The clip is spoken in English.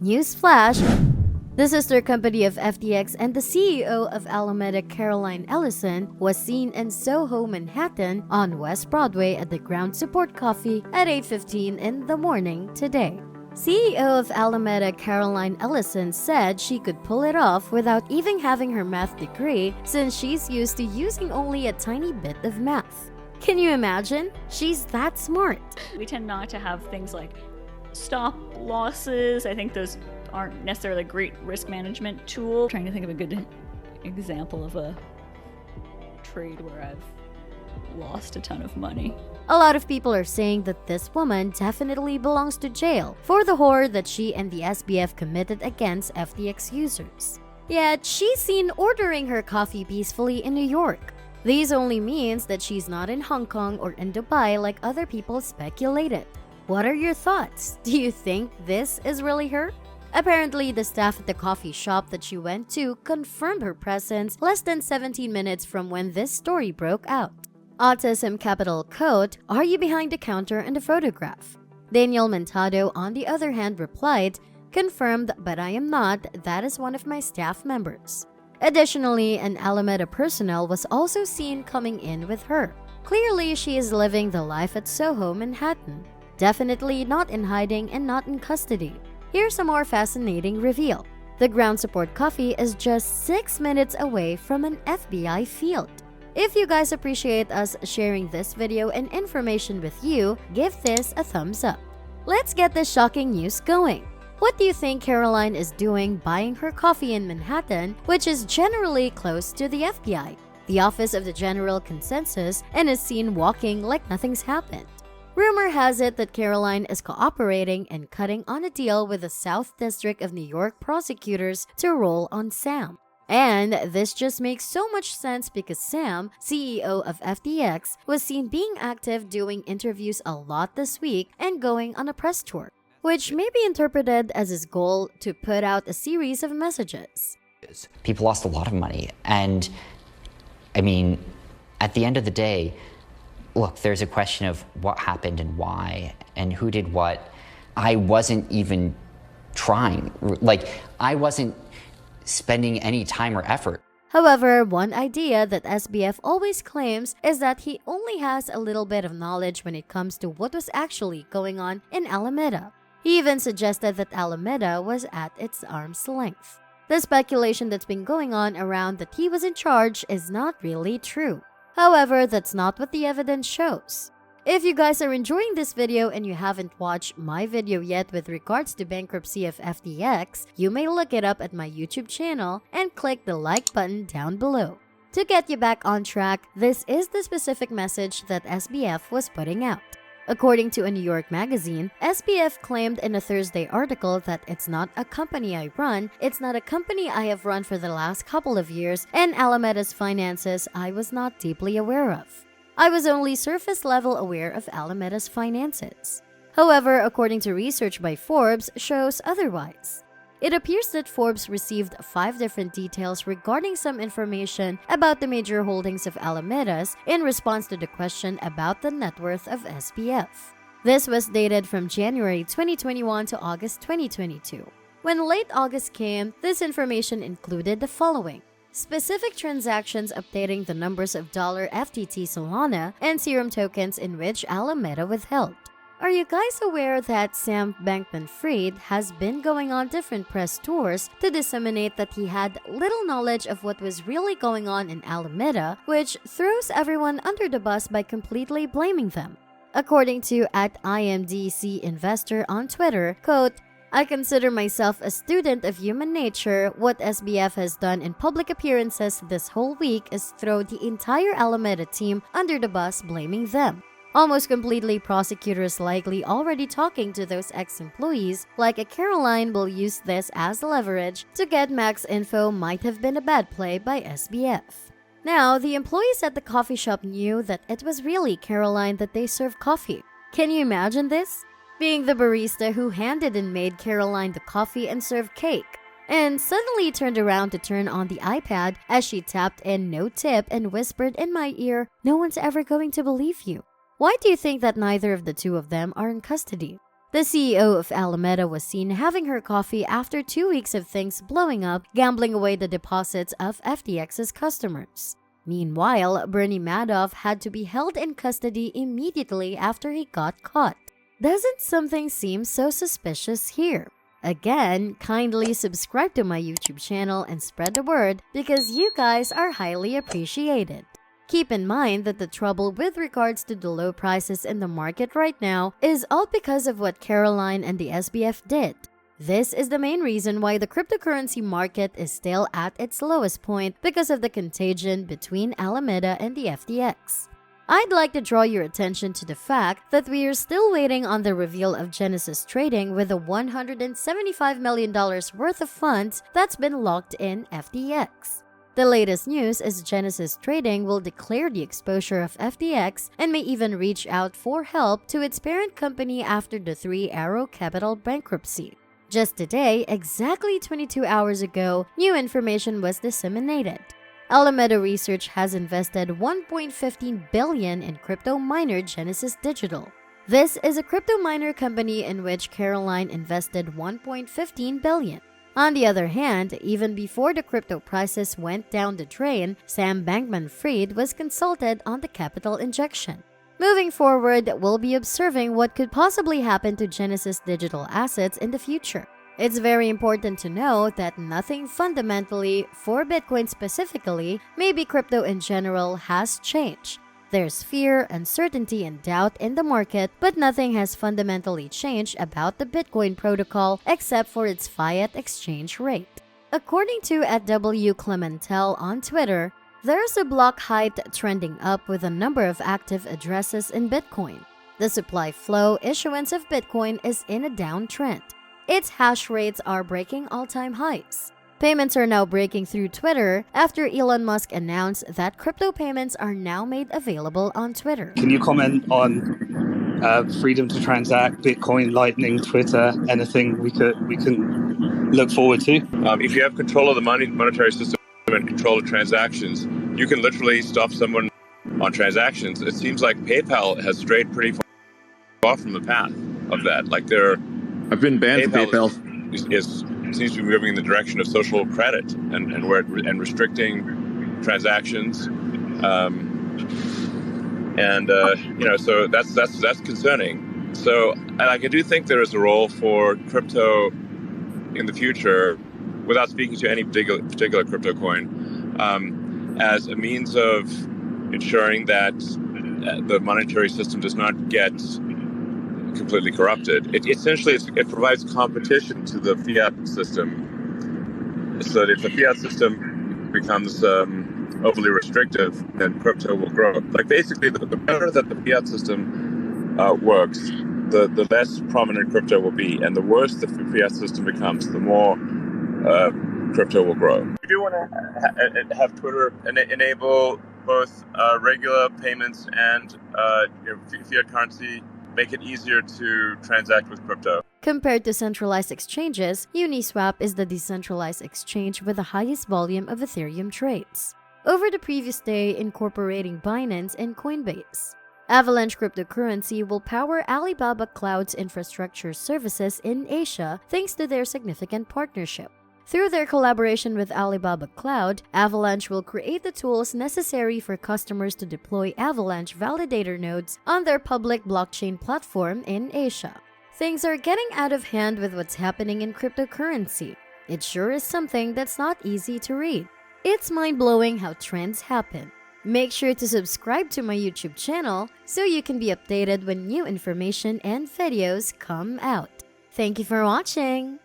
Newsflash! The sister company of FTX and the CEO of Alameda Caroline Ellison was seen in Soho, Manhattan on West Broadway at the Ground Support Coffee at 8:15 in the morning today. CEO of Alameda Caroline Ellison said she could pull it off without even having her math degree since she's used to using only a tiny bit of math. Can you imagine? She's that smart. We tend not to have things like stop losses. I think those aren't necessarily a great risk management tool. I'm trying to think of a good example of a trade where I've lost a ton of money. A lot of people are saying that this woman definitely belongs to jail for the horror that she and the SBF committed against FTX users. Yet, she's seen ordering her coffee peacefully in New York. This only means that she's not in Hong Kong or in Dubai like other people speculated. What are your thoughts? Do you think this is really her? Apparently, the staff at the coffee shop that she went to confirmed her presence less than 17 minutes from when this story broke out. Autism Capital quote, "Are you behind the counter in the photograph?" Daniel Mentado, on the other hand, replied, "Confirmed, but I am not. That is one of my staff members." Additionally, an Alameda personnel was also seen coming in with her. Clearly, she is living the life at Soho, Manhattan. Definitely not in hiding and not in custody. Here's a more fascinating reveal. The Ground Support Coffee is just 6 minutes away from an FBI field. If you guys appreciate us sharing this video and information with you, give this a thumbs up. Let's get this shocking news going. What do you think Caroline is doing buying her coffee in Manhattan, which is generally close to the FBI, the Office of the General Consensus, and is seen walking like nothing's happened? Rumor has it that Caroline is cooperating and cutting on a deal with the South District of New York prosecutors to roll on Sam. And this just makes so much sense because Sam, CEO of FTX, was seen being active doing interviews a lot this week and going on a press tour, which may be interpreted as his goal to put out a series of messages. People lost a lot of money, and I mean, at the end of the day, look, there's a question of what happened and why and who did what. I wasn't even trying. I wasn't spending any time or effort. However, one idea that SBF always claims is that he only has a little bit of knowledge when it comes to what was actually going on in Alameda. He even suggested that Alameda was at its arm's length. The speculation that's been going on around that he was in charge is not really true. However, that's not what the evidence shows. If you guys are enjoying this video and you haven't watched my video yet with regards to bankruptcy of FTX, you may look it up at my YouTube channel and click the like button down below. To get you back on track, this is the specific message that SBF was putting out. According to a New York magazine, SBF claimed in a Thursday article that it's not a company I run, it's not a company I have run for the last couple of years, and Alameda's finances I was not deeply aware of. I was only surface level aware of Alameda's finances. However, according to research by Forbes, shows otherwise. It appears that Forbes received 5 different details regarding some information about the major holdings of Alameda's in response to the question about the net worth of SBF. This was dated from January 2021 to August 2022. When late August came, this information included the following: specific transactions updating the numbers of $FTT Solana and Serum tokens in which Alameda withheld. Are you guys aware that Sam Bankman-Fried has been going on different press tours to disseminate that he had little knowledge of what was really going on in Alameda, which throws everyone under the bus by completely blaming them? According to @IMDC Investor on Twitter, quote, "I consider myself a student of human nature. What SBF has done in public appearances this whole week is throw the entire Alameda team under the bus, blaming them. Almost completely, prosecutors likely already talking to those ex-employees, like a Caroline will use this as leverage to get max info might have been a bad play by SBF." Now, the employees at the coffee shop knew that it was really Caroline that they served coffee. Can you imagine this? Being the barista who handed and made Caroline the coffee and served cake, and suddenly turned around to turn on the iPad as she tapped in "no tip" and whispered in my ear, "No one's ever going to believe you." Why do you think that neither of the two of them are in custody? The CEO of Alameda was seen having her coffee after 2 weeks of things blowing up, gambling away the deposits of FTX's customers. Meanwhile, Bernie Madoff had to be held in custody immediately after he got caught. Doesn't something seem so suspicious here? Again, kindly subscribe to my YouTube channel and spread the word because you guys are highly appreciated. Keep in mind that the trouble with regards to the low prices in the market right now is all because of what Caroline and the SBF did. This is the main reason why the cryptocurrency market is still at its lowest point because of the contagion between Alameda and the FTX. I'd like to draw your attention to the fact that we are still waiting on the reveal of Genesis Trading with a $175 million worth of funds that's been locked in FTX. The latest news is Genesis Trading will declare the exposure of FTX and may even reach out for help to its parent company after the Three Arrow Capital bankruptcy. Just today, exactly 22 hours ago, new information was disseminated. Alameda Research has invested $1.15 billion in crypto miner Genesis Digital. This is a crypto miner company in which Caroline invested $1.15 billion. On the other hand, even before the crypto prices went down the drain, Sam Bankman-Fried was consulted on the capital injection. Moving forward, we'll be observing what could possibly happen to Genesis digital assets in the future. It's very important to know that nothing fundamentally, for Bitcoin specifically, maybe crypto in general, has changed. There's fear, uncertainty, and doubt in the market, but nothing has fundamentally changed about the Bitcoin protocol except for its fiat exchange rate. According to @WClementel on Twitter, there's a block height trending up with a number of active addresses in Bitcoin. The supply flow issuance of Bitcoin is in a downtrend. Its hash rates are breaking all-time highs. Payments are now breaking through Twitter after Elon Musk announced that crypto payments are now made available on Twitter. Can you comment on freedom to transact, Bitcoin, Lightning, Twitter, anything we can look forward to? If you have control of the monetary system and control of transactions, you can literally stop someone on transactions. It seems like PayPal has strayed pretty far from the path of that. Like I've been banned from PayPal. Seems to be moving in the direction of social credit and restricting transactions, so that's concerning. So I do think there is a role for crypto in the future, without speaking to any particular crypto coin, as a means of ensuring that the monetary system does not get completely corrupted. It provides competition to the fiat system, so that if the fiat system becomes overly restrictive, then crypto will grow. Like basically, the better that the fiat system works, the less prominent crypto will be, and the worse the fiat system becomes, the more crypto will grow. We do want to have Twitter enable both regular payments and fiat currency. Make it easier to transact with crypto. Compared to centralized exchanges, Uniswap is the decentralized exchange with the highest volume of Ethereum trades. Over the previous day, incorporating Binance and Coinbase. Avalanche cryptocurrency will power Alibaba Cloud's infrastructure services in Asia thanks to their significant partnership. Through their collaboration with Alibaba Cloud, Avalanche will create the tools necessary for customers to deploy Avalanche validator nodes on their public blockchain platform in Asia. Things are getting out of hand with what's happening in cryptocurrency. It sure is something that's not easy to read. It's mind-blowing how trends happen. Make sure to subscribe to my YouTube channel so you can be updated when new information and videos come out. Thank you for watching!